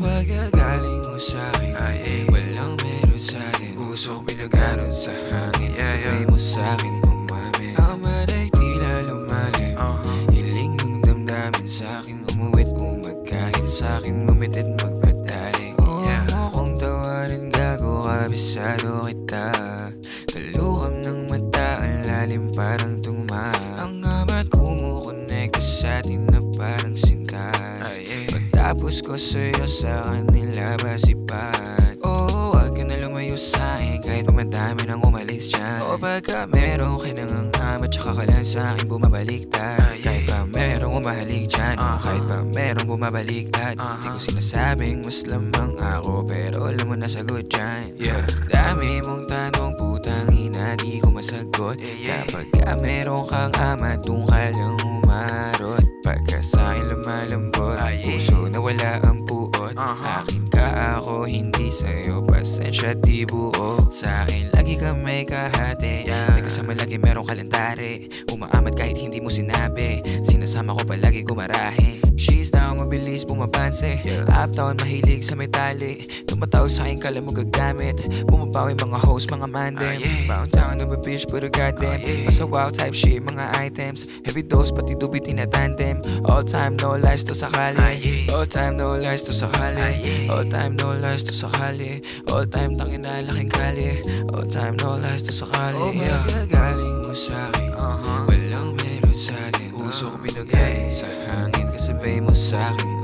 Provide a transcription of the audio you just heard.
pagkagaling mo sa'kin, walang meron sa'tin. Puso ko pinagano'n sa hangin, kasabay mo sa'kin umamin. Ang malay tila lumalim, hiling ng damdamin sa'kin. Umuwit umagkain sa'kin, ngumit at magpadali. Oo mo kong tawanan, gago, kabisado kita. Kalukam ng mata, ang lalim parang tuma. Ang amat kumukonekta sa'tin na parang sintas. Pagtapos ko sa'yo, sa kanila basipat. Oo, wag ka na lumayo sa'kin, kahit pa madami nang umalis dyan. O pagka meron ka nang amat, tsaka ka lang sa'kin bumabaliktad. Kahit pa merong umahalik dyan, o kahit pa merong bumabaliktad. Di ko sinasabing mas lamang ako, pero alam mo na sagot dyan. Dami mong tanong, putang ina, di ko masagot. Kapag ka meron kang amat, dun ka lang humarot. Pagka sa'kin lumalambot, puso na wala ang puot. Akin ka ako, hindi sa'yo, pasensya di buo. Sa'kin lagi ka may kahati, may kasama lagi merong kalendari. Umaamat kahit hindi mo sinabi, sinasama ko palagi gumarahe. She's down, mabilis bumabanse, uptown mahilig sa metali. Tumatawag sa'kin kala mo gagamit, bumabawi mga host, mga mandem. Bound town of a bitch, but a goddamn masawak type shit, mga items. Heavy dose, pati dubi tinatandem. All time, no lies to sakali. All time, no lies to sakali. All time, no lies to sakali. All time, tangin na laking kali. All time, no lies to sakali. O pagkagaling mo sa'kin, walang meron sa'tin. Puso ko pinagaling sa hangin, kasabay mo sa'kin